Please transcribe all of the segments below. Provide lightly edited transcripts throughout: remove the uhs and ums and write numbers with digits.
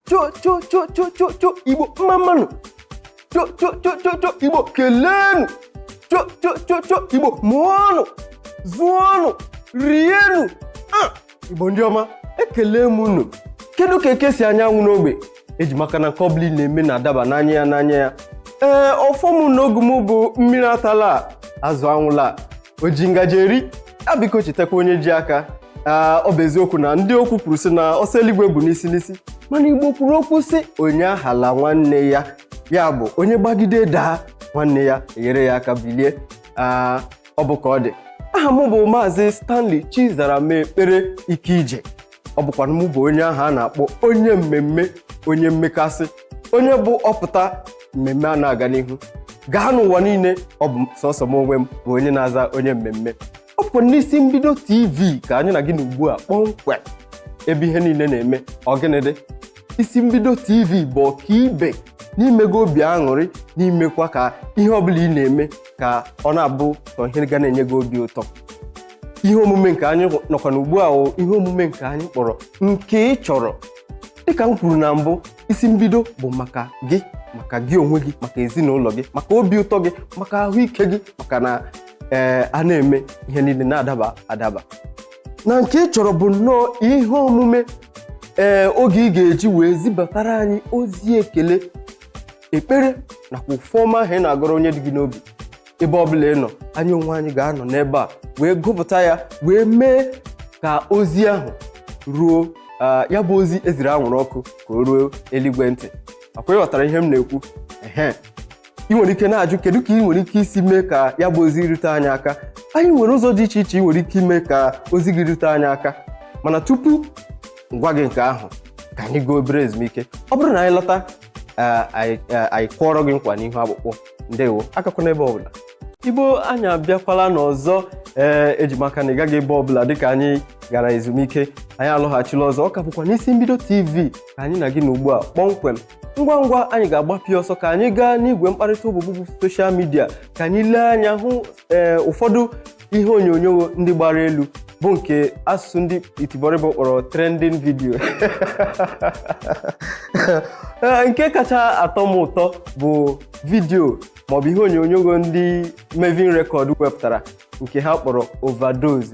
cho Igbo mmanụ cho Igbo kelenu cho Igbo mụọnụ zụọnụ rienu. Igbo ndị ọma, ekele m unu. Kedu ka eke si anyanwụ n'ogbe? Eji maka na kọbli na-eme na-adaba n'anya ya. Ọfọm n'ogu m bụ mmiri atala azụ anwụla oji ngaji eri. Biko chetakwa onye ji aka. Ọ bụ eziokwu na ndị okwu kwuru sị na ọsọ eluigwe bụ n'isi mana Igbo kwuru okwu sị onye ahala nwanne ya, ya bụ onye gbagide daa nwanne ya enyere ya aka bilie. Ọ bụ ka ọ dị. Aha m bụ Maazị Stanley Chizarame Ekpere Ike-Ije. Ọ bụkwa m bụ onye ahụ a na-akpọ onye mmemme, onye mmekasị, onye bụ ọpụta mmemme a na-aga n'ihu. Gaa n'ụwa niile, ọ bụ sọsọ m onwe m bụ onye na-aza onye mmemme. Ọ bụ n'isi mbido TV ka anyị na gị n'ugbu a kpọmkwem ebe ihe niile na-eme. Ọgịnịdị isi mbido TV bụ ọkaibe n'imego obi aṅụrị, n'imekwa ka ihe ọbụla ị na-eme ka ọ na-abụ ka ihe ga na-enye gị obi ụtọ. Ihe omume nke anyị nọkwa n'ugbu a ihe omume nke anyị kpọrọ Nke Ị Chọrọ. Dịka m kwuru na mbụ, isi mbido bụ maka gị onwe gị, maka ezinụlọ gị, maka obi ụtọ gị, maka ahụike gị, maka na a na-eme ihe niile na-adaba adaba. Na Nke Ị Chọrọ bụ nnọọ ihe omume oge ị ga-eji wee zibatara anyị ozi ekele, ekpere nakwa ụfọma ahụ ị na-agọrọ onye dị gị n'obi. Ebe ọbụla ị nọ, anyị onwe anyị ga-anọ n'ebe a wee gụpụta ya, wee mee ka ozi ahụ ruo ya bụ ozi eziri anwụrụ ọkụ ka o ruo eluigwe ntị. Akwa ịghọtara ihe m na-ekwu? Ị nwere ike na-ajụ kedu ka ị nwere ike isi mee ka ya bụ ozi rute anyị aka. Anyị nwere ụzọ dị iche iche ị nwere ike ime ka ozi gị rute anyị aka, mana tupu ngwa gị nke ahụ, ka anyị gaa obere ezumike. Ọ bụrụ na anyị lọta, anyị kwọrọ gị nkwa n'ihu akpụkpọ. Ndewo, akakwa n'ebe ọbụla. Igbo, anyị abịakwala n'ọzọ. Ejimaka na ị gaghị ebe ọbụla dịka anyị gara ezumike. Anyị alọghachila ọzọ. Ọ ka bụkwa n'isi mbido TV ka anyị na gị n'ugbu a kpọmkwem. Ngwa anyị ga-agbapị ọsọ ka anyị gaa n'igwe mkparịta ụbụbụ soshal midia ka anyị lee anya hụ ụfọdụ ihe onyonyo ndị gbara elu bụ nke asụsụ ndị Itiboribo kpọrọ trending video. Nke kacha atọ m ụtọ bụ vidio maọbụ ihe onyonyo ndị Mavin Record wepụtara nke ha kpọrọ overdose.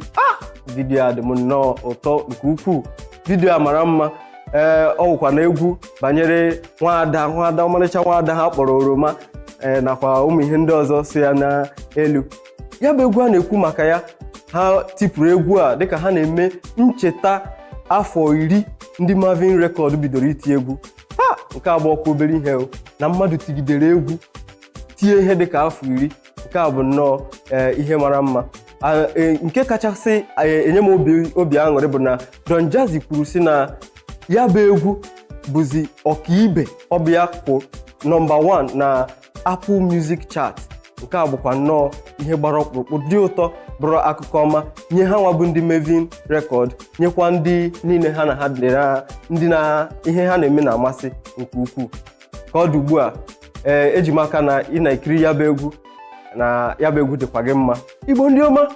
Vidio a dị m nnọọ ụtọ nke ukwuu. Vidio a mara mma. Ọ bụkwa na egwu banyere nwaada ọmarịcha nwaada ha kpọrọ Oroma nakwa ụmụ ihe ndị ọzọ so ya n'elu. Ya bụ egwu a na-ekwu maka ya. Ha tipụrụ egwu a dịka ha na-eme ncheta afọ 10 ndị Mavin Record bidoro iti egwu. Nke abụọ kwa obere ihe na mmadụ tigidere egwu tie ihe dịka afọ 10. Nke a bụ nnọọ ihe mara mma. Nke kachasị enye m obi aṅụrị bụ na Don Jazzy kwuru sị na ya bụ egwu bụzi ọkaibe, ọ bụ ya kwụ nọmba 1 na Apple Music Chart. Nke a bụkwa nnọọ ihe gbara ọkpụrụkpụ dị ụtọ, bụrụ akụkọ ọma nye ha nwa bụ ndị Mavin Record, nyekwa ndị niile ha na ha dịrị ndị na ihe ha na-eme na-amasị nke ukwuu. Ka ọ dị ugbu a, eji m aka na ị na-ekiri ya bụ egwu na ya bụ egwu dịkwa gị mma. Igbo ndị ọma,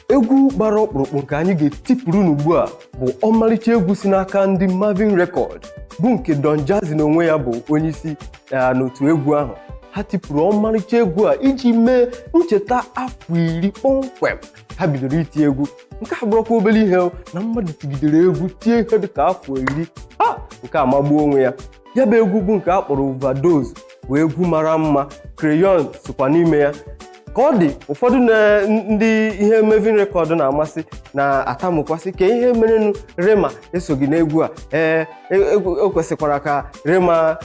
egwu gbara ọkpụrụkpụ nke anyị ga-etipụrụ n'ugbu a bụ ọmarịcha egwu si n'aka ndị Mavin Record, bụ nke Don Jazzy n'onwe ya bụ onye isi n'otu egwu ahụ. Ha tipụrụ ọmarịcha egwu a iji mee ncheta afọ 10 kpọmkwem ha bidoro iti egwu. Nke a bụrụkwa obere ihe na mmadụ tigidere egwu tie ihe dịka afọ 10. Nke a magbuo onwe ya. Ya bụ egwu bụ nke a kpọrọ overdose, bụ egwu mara mma. Crayon sokwa n'ime ya. Ka ọ dị, ụfọdụ ndị ihe Mavin Record na-amasị na-atamukwasị ka ihe merenụ Rema esoghị n'egwu a. O kwesịkwara ka Rema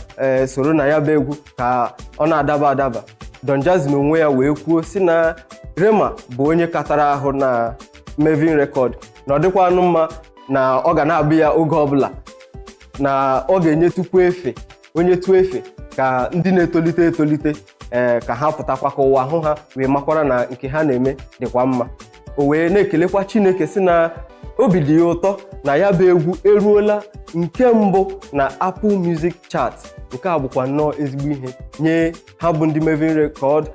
soro na ya bụ egwu ka ọ na-adaba adaba. Don Jazzy n'onwe ya wee kwuo sị na Rema bụ onye katara ahụ na Mavin Record, na ọ dịkwa anụ mma na ọ ga na-abụ ya oge ọbụla, na ọ ga-enyetukwu efe, onye tụọ efe ka ndị na-etolite etolite ka ha pụtakwa ka ụwa hụ ha wee makwara na nke ha na-eme dịkwa mma. O wee na-ekelekwa Chineke sị na obi dị ya ụtọ na ya bụ egwu eruola nke mbụ na Apple Music Chart. Nke a bụkwa nnọọ ezigbo ihe nye ha bụ ndị Mavin Record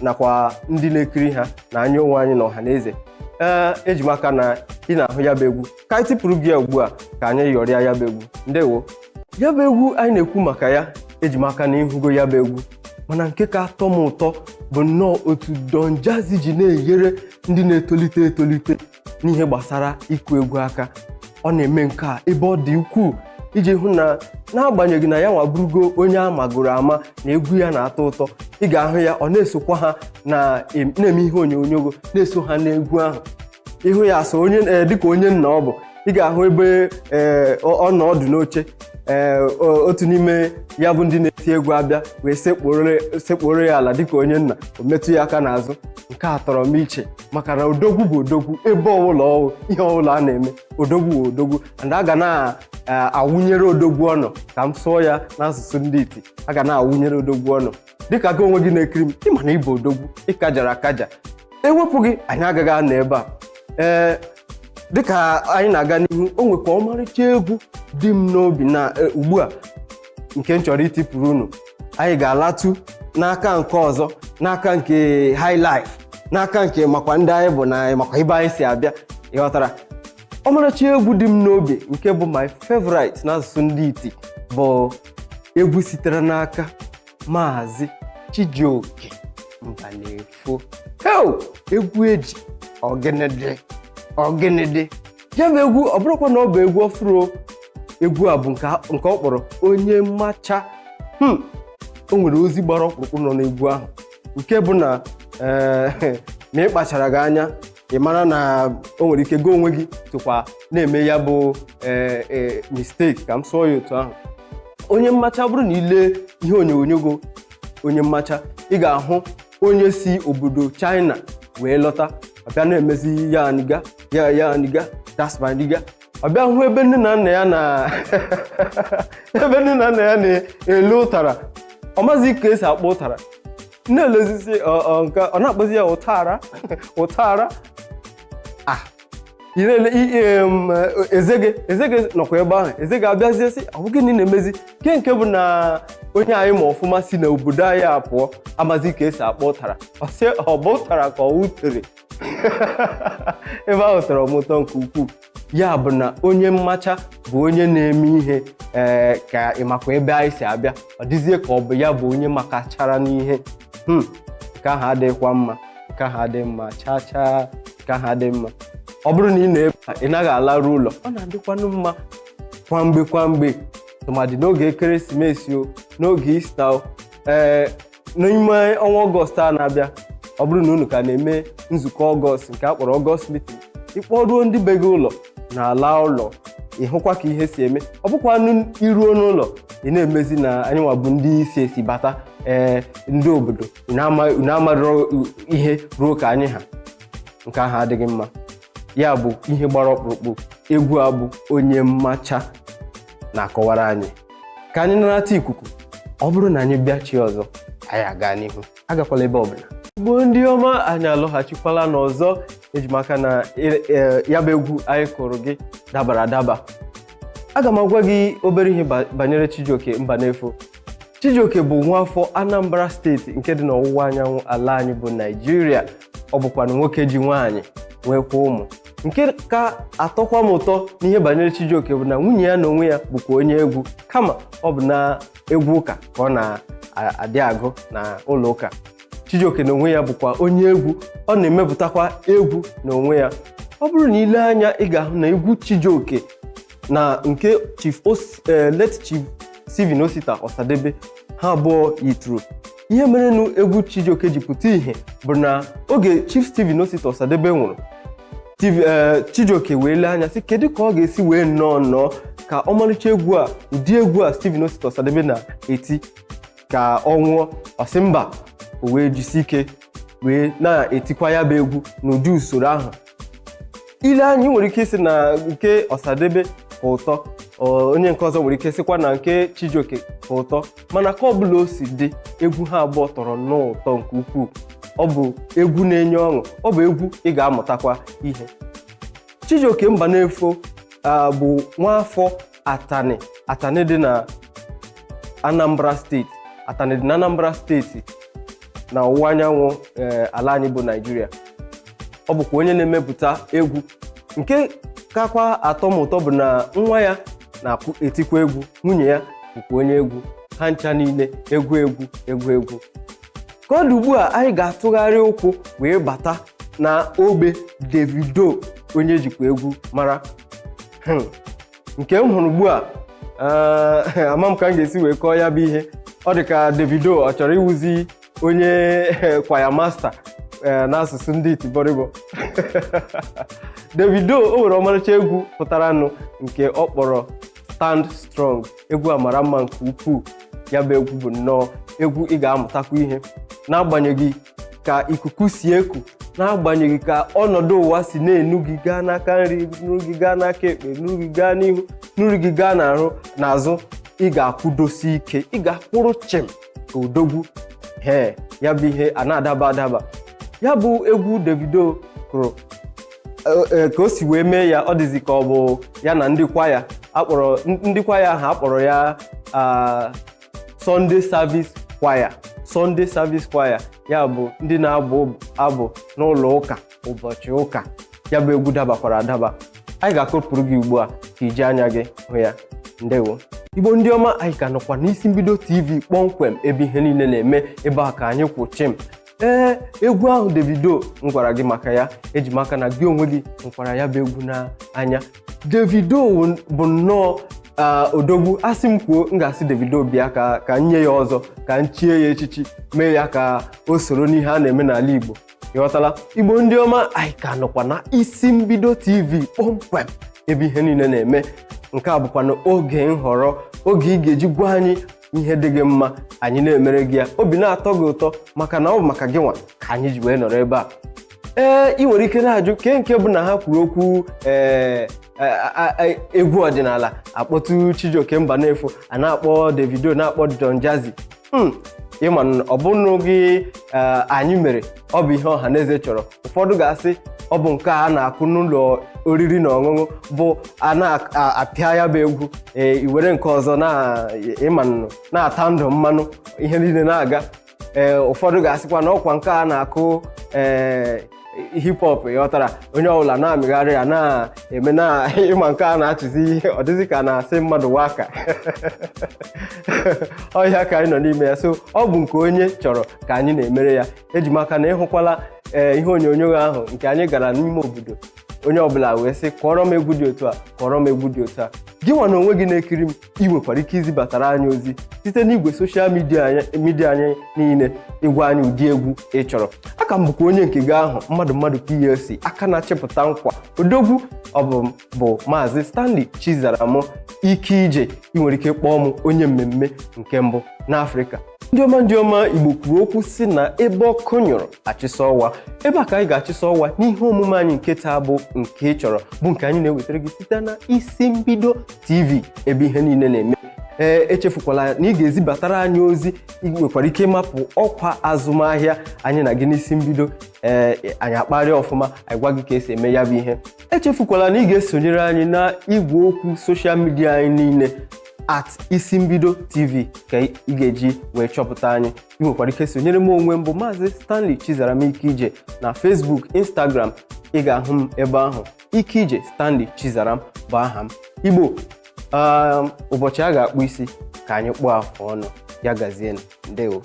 nakwa ndị na-ekiri ha na anya onwe anyị na ọha na eze. Eji m aka na ị na-ahụ ya bụ egwu. Ka anyị tipụrụ gị ugbu a ka anyị yọrịa ya bụ egwu. Ndewo. ya bụ egwu anyị na-ekwu maka ya eji m aka na ịhụgo ya bụ egwu, mana nke ka atọ m ụtọ bụ nnọọ otu Don Jazzy ji na-enyere ndị na-etolite etolite n'ihe gbasara ịkụ egwu aka. Ọ na-eme nke a ebe ọ dị ukwuu iji hụ na n'agbanyeghị na ya nwaburugo onye a magoro ama na egwu ya na-atọ ụtọ, ị ga-ahụ ya ọ na-esokwa ha na-eme ihe onyonyo, na-eso ha n'egwu ahụ. Ịhụ ya so onye dịka onye nna ọ bụ, ị ga-ahụ ebe ọ nọ ọdụ n'oche, otu n'ime ya bụ ndị na-eti egwu abịa wee sekporo ya ala dịka onye nna, o metụ ya aka n'azụ. Nke a tọrọ m iche maka na odogwu bụ odogwu ebe ọbụla ọwụ ihe ọbụla a na-eme, odogwu bụ odogwu, and a ga na-awụnyere odogwu ọnụ ka m sụọ ya n'asụsụ ndị iti. A ga na-awụnyere odogwu ọnụ dịka gị onwe gị na-ekiri m, ịma na ịbụ odogwu, ịkajara akaja. Ewepụ gị anyị agaghị anọ ebe a. Dịka anyị na-aga n'ihu, o nwekwa ọmarịcha egwu dị m n'obi na ugbu a nke m chọrọ itipụrụ unu. Anyị ga-alatu n'aka nke ọzọ, n'aka nke high life, n'aka nke makwa ndị anyị bụ na makwa ibe anyị si abịa, ịghọtara. Ọmarịcha egwu dị m n'obi nke bụ my favorite n'asụsụ ndị iti bụ egwu sitere n'aka Maazị Chijioke Mbanefo. Egwu eji ọgịnịdị ya bụ egwu. Ọ bụrụkwa na ọ bụ egwu ọfụrụ, egwu a bụ nke ọ kpọrọ onye mmacha. O nwere ozi gbara ọkpụrụkpụ nọ n'egwu ahụ, nke bụ na ma ị kpachara gị anya, ị mara na o nwere ike gị onwe gị tụkwa na-eme ya bụ mistake, ka m sụọ ya otu ahụ. Onye mmacha, bụrụ na ile ihe onyonyo onye mmacha, ị ga-ahụ onye si obodo China wee lọta, ọbịa na-emezi ya aniga that's my nigga. Ọbịa hụ ebe nne na nna ya na-ele ụtara, ọ mazi ka esi akpọ ụtara, na-elezisi nke ọ na-akpọzi ya ụtara ezege nọkwa ebe ahụ. Ezege abịazie sị, ọ bụ gịnị na-emezi nke bụ na onye anyị ma ọfụma si na obodo anyị apụọ amazi ka esi akpọ ụtara. Ọ sị ọ bụ ụtara ka ọ wutere. Ebe ahụ tọrọ m ụtọ nke ukwuu. Ya bụ na onye mmacha bụ onye na-eme ihe ka ịmakwa ebe anyị si abịa, ọ dịzie ka ọ bụ ya bụ onye makachara n'ihe. Nke ahụ adịghịkwa mma, nke ahụ adịghị mma chaa, nke ahụ adịghị mma. Ọ bụrụ na ị na-ebe ị naghị alarụ ụlọ, ọ na-adịkwanụ mma kwamgbe tụmadị n'oge ekeresimesi o, n'oge Ista o, n'ime ọnwa Ọgọst a na-abịa. Ọ bụrụ na unu ka na-eme nzukọ Ọgọst nke a kpọrọ Ọgọst meeting, ịkpọruo ndị be gị ụlọ na-ala ụlọ, ịhụkwa ka ihe si eme. Ọ bụkwanụ iruo n'ụlọ ị na-emezi na anyị nwa bụ ndị isi bata ndị obodo, unu amarọ ihe ruo ka anyị ha. Nke ahụ adịghị mma. Ya bụ ihe gbara ọkpụrụkpụ egwu a bụ onye mmacha na-akọwara anyị. Ka anyị narata ikuku, ọ bụrụ na anyị bịa chi ọzọ, anyị aga n'ihu, agakwala ebe ọbụla. Igbo ndị ọma, anyị alọghachikwala n'ọzọ. Ejimaka na ya bụ egwu anyị kụrụ gị dabara adaba. Aga m agwa gị obere ihe banyere Chijioke Mbanefo. Chijioke bụ nwafọ Anambra steeti nke dị n'ọwụwa anyanwụ ala anyị bụ Naịjirịa. Ọ bụkwa na nwoke ji nwaanyị nwekwa ụmụ. Nke ka atọkwa m ụtọ n'ihe banyere Chijioke bụ na nwunye ya na onwe ya bụkwa onye egwu, kama ọ bụ na egwu ụka ka ọ na-adị agụ na ụlọ ụka. Chijioke na onwe ya bụkwa onye egwu, ọ na-emepụtakwa egwu na onwe ya. Ọ bụrụ na ile anya, ị ga-ahụ na egwu Chijioke na nke late Chief Stephen Osita Osadebe, ha abụọ yituru. Ihe merenụ egwu Chijioke ji pụta ihe bụ na oge Chief Stephen Osita Osadebe nwụrụ, Chijioke wee lee anya sị kedu ka ọ ga-esi wee nnọọ ka ọmarịcha egwu a, ụdị egwu a Stephen Osita Osadebe na-eti ka ọ nwụọ. Ọ sị mba, o wee jisi ike wee na-etikwa ya bụ egwu n'ụdị usoro ahụ. Ile anyị nwere ike isi na nke Osadebe ka ụtọ, onye nke ọzọ nwere ike sịkwa na nke Chijioke ka ụtọ, mana ka ọ bụla o si dị, egwu ha abụọ tọrọ nnọọ ụtọ nke ukwuu. Ọ bụ egwu na-enye ọṅụ, ọ bụ egwu ị ga-amụtakwa ihe. Chijioke Mbanefo bụ nwafọ Atani dị na Anambra steeti. Atani dị na Anambra steeti na ọwụwa anyanwụ ala anyị bụ Naịjirịa. Ọ bụkwa onye na-emepụta egwu. Nke kakwa atọ m ụtọ bụ na nwa ya na-etikwa egwu, nwunye ya bụkwa onye egwu, ha ncha niile egwu. Ka ọ dị ugbu a, anyị ga-atụgharị ụkwụ wee bata na ogbe Davido, onye jikwa egwu mara. Nke m hụrụ ugbu a, ama m ka m ga-esi wee kọọ ya bụ ihe. Ọ dị ka Davido ọ chọrọ iwuzi onye kwaya masta n'asụsụ ndị Itiboribo. Davido o nwere ọmarịcha egwu pụtaranụ nke ọ kpọrọ Stand Strong. Egwu a mara mma nke ukwuu. Ya bụ egwu bụ nnọọ egwu ị ga-amụtakwa ihe, n'agbanyeghị ka ikuku si eku, n'agbanyeghị ka ọnọdụ ụwa si na-enu gị gaa n'aka nri, nuru gị gaa n'aka ekpe, nuru gị gaa n'ihu, nuru gị gaa n'azụ. Ị ga-akwụdosi ike, ị ga-akwụrụ chịm ka odogwu. Ya bụ ihe a na-adaba. Ya bụ egwu Davido kụrụ, ka o si wee mee ya, ọ dịzi ka ọ bụ ya na ndị kwaya ahụ akpọrọ ya Sunday Service Choir. Ya bụ ndị na-abụ abụ n'ụlọ ụka ụbọchị ụka. Ya bụ egwu dabakwara adaba. Anyị ga-akụpụrụ gị ugbu a ka iji anya gị hụ ya. Ndewo Igbo ndị ọma, anyị ka nọkwa n'isi mbido TV kpọmkwem, ebe ihe niile na-eme, ebe a ka anyị kwụchim. Egwu ahụ Davido m gwara gị maka ya, eji maka na gị onwe gị nkwara ya bụ egwu n'anya. Davido bụ nnọọ odogwu. Asị m kwuo, m ga-asị Davido bịa ka nye ya ọzọ, ka nchie ya echichi, mee ya ka o soro n'ihe a na-eme n'ala Igbo. Ịghọtala? Igbo ndị ọma, anyị ka nọkwa na isi mbido TV kpọmkwem, ebe ihe niile na-eme. Nke a bụkwa na oge nhọrọ, oge ị ga-eji gwa anyị ihe dị gị mma, anyị na-emere gị ya, obi na-atọ gị ụtọ, maka na ọ bụ maka gị nwa ka anyị ji wee nọrọ ebe a. Ị nwere ike na-ajụ nke bụ na ha kwuru okwu egwu ọdịnala, akpọtụ Chijioke Mbanefo, a na-akpọ Davido, na-akpọ Don Jazzy. Ịma ọ bụrụ gị anyị mere, ọ bụ ihe ọha na eze chọrọ. Ụfọdụ ga-asị ọ bụ nke a na-akụ n'ụlọ oriri na ọṅụṅụ, bụ a na-apịa ya bụ egwu, i were nke ọzọ na-ata ndụ mmanụ, ihe niile na-aga. Ụfọdụ ga-asịkwa na ọkwa nke a na-akụ hip hop, ịghọtara, onye ọbụla na-amịgharị ya na-eme na ịma nke a na-achịzi ihe, ọ dịzị ka na-asị mmadụ waka. Ọhịa ka anyị nọ n'ime ya. So ọ bụ nke onye chọrọ ka anyị na-emere ya. Eji maka na ịhụkwala ihe onyonyo ahụ nke anyị gara n'ime obodo, onye ọbụla wee sị kọrọ m egwu dị otu a, kọrọ m egwu dị otu a. Gị nwa na onwe gị na-ekiri m, ị nwekwara ike izibatara anyị ozi site n'igwe soshal midia anyị niile, ịgwa anyị ụdị egwu ị chọrọ. Aka m bụkwa onye nke gị ahụ, mmadụ PLC, aka na-achịpụta nkwa odogwu. Ọ bụ Maazị Stanley Chizaram Ike Ije. Ị nwere ike kpọọ m onye mmemme nke mbụ n'Afrịka. Ndị ọma Igbo kwuru okwu si na ebe ọkụ nyụrụ achịsa ọwa. Ebe a ka anyị ga-achịsa ọwa n'ihe omume anyị nke taa bụ Nke Ị Chọrọ, bụ nke anyị na-ewetara gị site na isi mbido TV, ebe ihe niile na-eme. Echefukwala na ị ga-ezibatara anyị ozi. Ị nwekwara ike ịmapụ ọkwa azụmahịa anyị na gị n'isi mbido. Anyị akparịa ọfụma, anyị gwa gị ka esi eme ya bụ ihe. Echefukwala na ị ga-esonyere anyị na igwe okwu soshal midia anyị niile @isi mbido TV ka ị ga-eji wee chọpụta anyị. Ị nwekwara ike sonyere m onwe m bụ Maazị Stanley Chizaram Ike Ije na Facebook, Instagram. Ị ga-ahụ m ebe ahụ, Ike Ije Stanley Chizaram bụ aha m. Igbo, ụbọchị a ga-akpụ isi ka anyị kpụọ afụ ọnụ. Ya gazienụ. Ndewo.